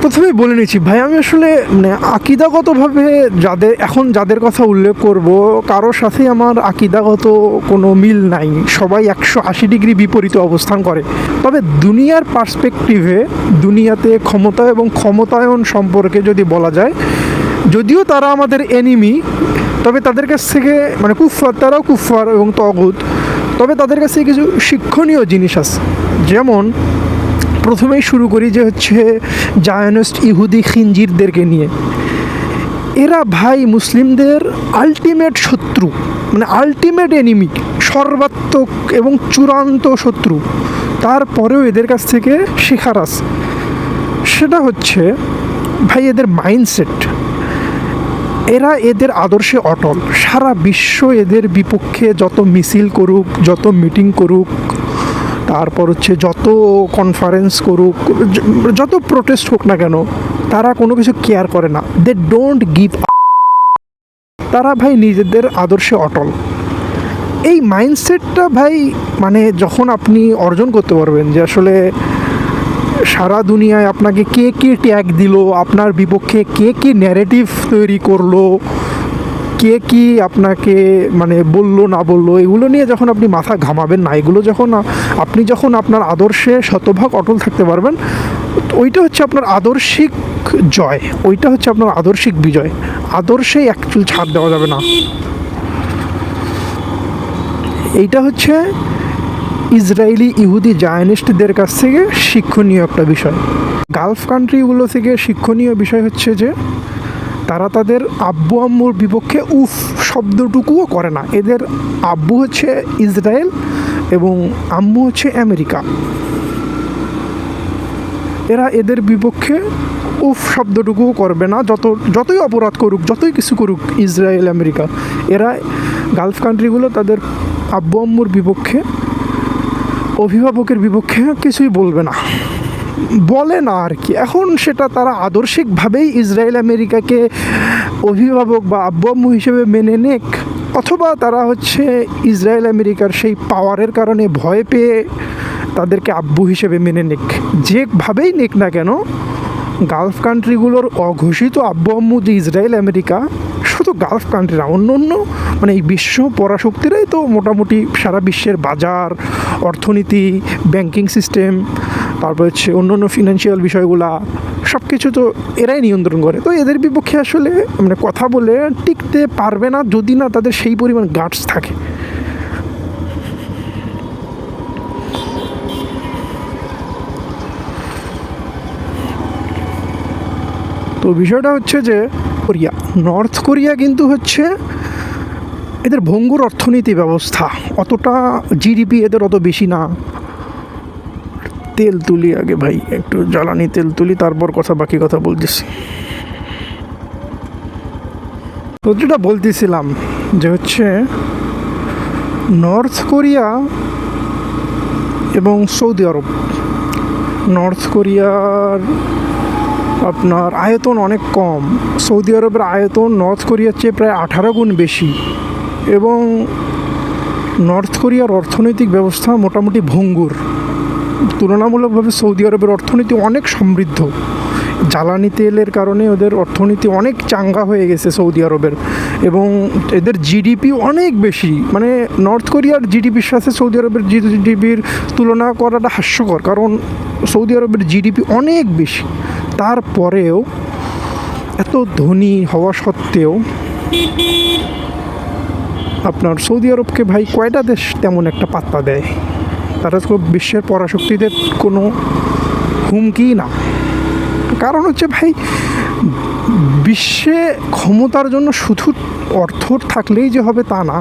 প্রথমেই বলে নিচ্ছি ভাই, আমি আসলে মানে আকিদাগতভাবে যাদের কথা উল্লেখ করব, কারোর সাথেই আমার আকিদাগত কোনো মিল নাই। সবাই 180 ডিগ্রি বিপরীত অবস্থান করে। তবে দুনিয়ার পার্সপেক্টিভে দুনিয়াতে ক্ষমতা এবং ক্ষমতায়ন সম্পর্কে যদি বলা যায়, যদিও তারা আমাদের এনিমি, তবে তাদের কাছ থেকে মানে কুফফার, তারাও কুফফার এবং তগুত, তবে তাদের কাছে কিছু শিক্ষণীয় জিনিস আছে। যেমন প্রথমেই শুরু করি যে হচ্ছে জায়নিস্ট ইহুদি খিনজিরদেরকে নিয়ে। এরা ভাই মুসলিমদের আলটিমেট শত্রু, মানে আলটিমেট এনিমি, সর্বাত্মক এবং চূড়ান্ত শত্রু। তারপরেও এদের কাছ থেকে শেখার আছে। সেটা হচ্ছে ভাই এদের মাইন্ডসেট। এরা এদের আদর্শে অটল। সারা বিশ্ব এদের বিপক্ষে যত মিছিল করুক, যত মিটিং করুক, তারপর হচ্ছে যত কনফারেন্স করুক, যত প্রোটেস্ট হোক না কেন, তারা কোনো কিছু কেয়ার করে না। They don't give up. তারা ভাই নিজেদের আদর্শে অটল। এই মাইন্ডসেটটা ভাই মানে যখন আপনি অর্জন করতে পারবেন যে আসলে সারা দুনিয়ায় আপনাকে কে কে ট্যাগ দিল, আপনার বিপক্ষে কে কে ন্যারেটিভ তৈরি করলো, কে কি আপনাকে মানে বললো না বললো, এগুলো নিয়ে যখন আপনি মাথা ঘামাবেন না, এগুলো যখন আপনার আদর্শে শতভাগ অটল থাকতে পারবেন, ওইটা হচ্ছে আপনার আদর্শিক জয়, ওইটা হচ্ছে আপনার আদর্শিক বিজয়। আদর্শে একচুল ছাড় দেওয়া যাবে না। এইটা হচ্ছে ইসরায়েলি ইহুদি জায়নিস্টদের কাছ থেকে শিক্ষণীয় একটা বিষয়। গালফ কান্ট্রিগুলো থেকে শিক্ষণীয় বিষয় হচ্ছে যে তারা তাদের আব্বু আম্মুর বিপক্ষে উফ শব্দটুকুও করে না। এদের আব্বু হচ্ছে ইসরায়েল এবং আম্মু হচ্ছে আমেরিকা। এরা এদের বিপক্ষে উফ শব্দটুকুও করবে না, যতই অপরাধ করুক, যতই কিছু করুক ইসরায়েল আমেরিকা। এরা গালফ কান্ট্রিগুলো তাদের আব্বু আম্মুর বিপক্ষে, অভিভাবকের বিপক্ষে কিছুই বলবে না, বলে না আর কি। এখন সেটা তারা আদর্শিকভাবেই ইসরায়েল আমেরিকাকে অভিভাবক বা আব্বু আম্মু হিসেবে মেনে নেক, অথবা তারা হচ্ছে ইসরায়েল আমেরিকার সেই পাওয়ারের কারণে ভয় পেয়ে তাদেরকে আব্বু হিসেবে মেনে নেক। যেভাবেই নেক না কেন, গালফ কান্ট্রিগুলোর অঘোষিত আব্বু আম্মু যে ইসরায়েল আমেরিকা, শুধু গালফ কান্ট্রি না, অন্য মানে এই বিশ্ব পরাশক্তিরাই তো মোটামুটি সারা বিশ্বের বাজার, অর্থনীতি, ব্যাংকিং সিস্টেম, তারপর হচ্ছে অন্য ফিনান্সিয়াল বিষয়গুলা, সব কিছু তো এরাই নিয়ন্ত্রণ করে। তো এদের বিপক্ষে আসলে মানে কথা বলে টিকতে পারবে না যদি না তাদের সেই পরিমাণ গাটস থাকে। তো বিষয়টা হচ্ছে যে নর্থ কোরিয়া কিন্তু হচ্ছে এদের ভঙ্গুর অর্থনীতি ব্যবস্থা, অতটা জিডিপি এদের অত বেশি না। তেল তুলি আগে ভাই, একটু জ্বালানি তেল তুলি, তারপর বাকি কথা বলতেছি। তো যেটা বলতেছিলাম যে হচ্ছে নর্থ কোরিয়া এবং সৌদি আরব। নর্থ কোরিয়ার আপনার আয়তন অনেক কম, সৌদি আরবের আয়তন নর্থ কোরিয়ার চেয়ে প্রায় 18 গুণ বেশি, এবং নর্থ কোরিয়ার অর্থনৈতিক ব্যবস্থা মোটামুটি ভঙ্গুর। তুলনামূলকভাবে সৌদি আরবের অর্থনীতি অনেক সমৃদ্ধ। জ্বালানি তেলের কারণে ওদের অর্থনীতি অনেক চাঙ্গা হয়ে গেছে সৌদি আরবের, এবং এদের জিডিপি অনেক বেশি। মানে নর্থ কোরিয়ার জিডিপির সাথে সৌদি আরবের জিডিপির তুলনা করাটা হাস্যকর, কারণ সৌদি আরবের জিডিপি অনেক বেশি। তারপরেও এত ধনী হওয়া সত্ত্বেও আপনার সৌদি আরবকে ভাই কয়টা দেশ তেমন একটা পাত্তা দেয়? তারা তো বিশ্বের পরাশক্তিদের কোনো হুমকি না। কারণ হচ্ছে ভাই বিশ্বে ক্ষমতার জন্য শুধু অর্থ থাকলেই যে হবে তা না,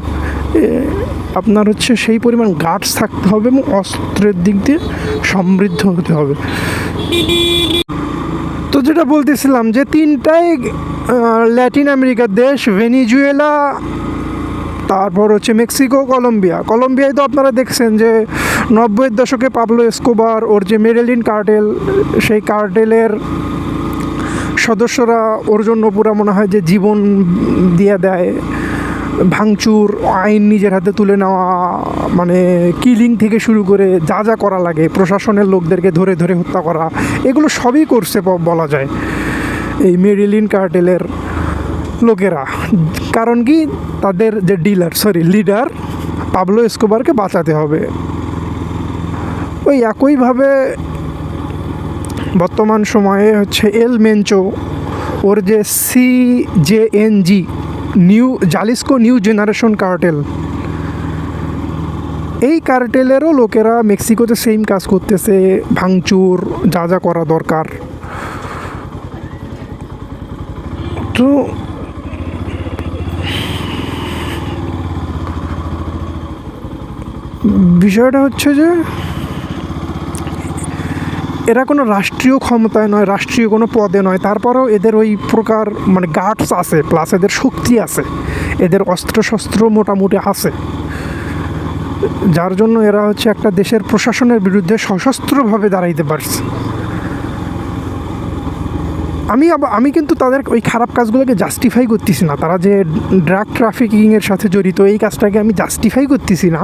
আপনার হচ্ছে সেই পরিমাণ গার্ডস থাকতে হবে এবং অস্ত্রের দিক দিয়ে সমৃদ্ধ হতে হবে। তো যেটা বলতেছিলাম যে তিনটাই ল্যাটিন আমেরিকার দেশ, ভেনিজুয়েলা, তারপর হচ্ছে মেক্সিকো, কলম্বিয়ায় তো আপনারা দেখছেন যে 90-এর দশকে পাবলো এসকোবার, ওর যে মেডেলিন কার্টেল, সেই কার্টেলের সদস্যরা ওর জন্য পুরা মনে হয় যে জীবন দিয়ে দেয়। ভাঙচুর, আইন নিজের হাতে তুলে নেওয়া, মানে কিলিং থেকে শুরু করে যা যা করা লাগে, প্রশাসনের লোকদেরকে ধরে ধরে হত্যা করা, এগুলো সবই করছে বলা যায় এই মেডিলিন কার্টেলের লোকেরা। কারণ কি, তাদের যে লিডার পাবলো এসকোবারকে বাঁচাতে হবে। ওই একইভাবে বর্তমান সময়ে হচ্ছে এল মেনচো, ওর যে CJNG Jalisco new generation cartel, এই কার্টেলেরও লোকেরা মেক্সিকোতে সেম কাজ করতেছে, ভাঙচুর যা যা করা দরকার। তো বিষয়টা হচ্ছে যে এরা কোনো রাষ্ট্রীয় ক্ষমতায় নয়, রাষ্ট্রীয় কোনো পদে নয়, তারপরেও এদের ওই প্রকার মানে গার্ডস আছে, প্লাস এদের শক্তি আছে, এদের অস্ত্রশস্ত্র মোটামুটি আছে, যার জন্য এরা হচ্ছে একটা দেশের প্রশাসনের বিরুদ্ধে সশস্ত্রভাবে দাঁড়াইতে পারছে। আমি কিন্তু তাদের ওই খারাপ কাজগুলোকে জাস্টিফাই করতেছি না, তারা যে ড্রাগ ট্রাফিকিংয়ের সাথে জড়িত এই কাজটাকে আমি জাস্টিফাই করতেছি না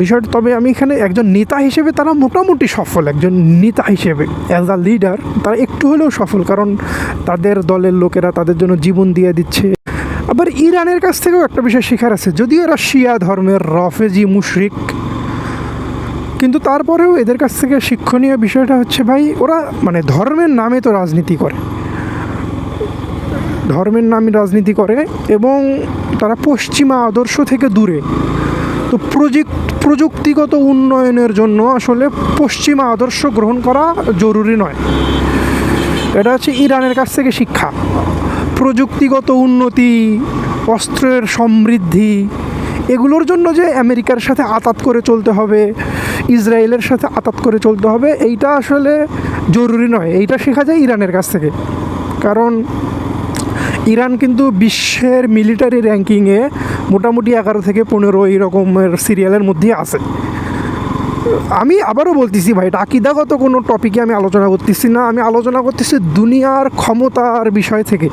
বিষয়টা। তবে আমি এখানে একজন নেতা হিসেবে তারা মোটামুটি সফল, একজন নেতা হিসেবে অ্যাজ আ লিডার তারা একটু হলেও সফল, কারণ তাদের দলের লোকেরা তাদের জন্য জীবন দিয়ে দিচ্ছে। আবার ইরানের কাছ থেকেও একটা বিষয় শেখার আছে, যদিও এরা শিয়া ধর্মের রফেজি মুশরিক, কিন্তু তারপরেও এদের কাছ থেকে শিক্ষণীয় বিষয়টা হচ্ছে ভাই, ওরা মানে ধর্মের নামে তো রাজনীতি করে, ধর্মের নামে রাজনীতি করে এবং তারা পশ্চিমা আদর্শ থেকে দূরে। তো প্রযুক্তিগত উন্নয়নের জন্য আসলে পশ্চিমা আদর্শ গ্রহণ করা জরুরি নয়, এটা হচ্ছে ইরানের কাছ থেকে শিক্ষা। প্রযুক্তিগত উন্নতি, অস্ত্রের সমৃদ্ধি, এগুলোর জন্য যে আমেরিকার সাথে আতাত করে চলতে হবে, ইসরায়েলের সাথে আতাত করে চলতে হবে, এইটা আসলে জরুরি নয়, এইটা শেখা যায় ইরানের কাছ থেকে। কারণ ইরান কিন্তু বিশ্বের মিলিটারি র্যাঙ্কিংয়ে মোটামুটি 11 থেকে 15 এই রকমের সিরিয়ালের মধ্যেই আছে। আমি আবারও বলতেছি ভাই, এটা আকিদাগত কোনো টপিকে আমি আলোচনা করতেছি না, আমি আলোচনা করতেছি দুনিয়ার ক্ষমতার বিষয় থেকে।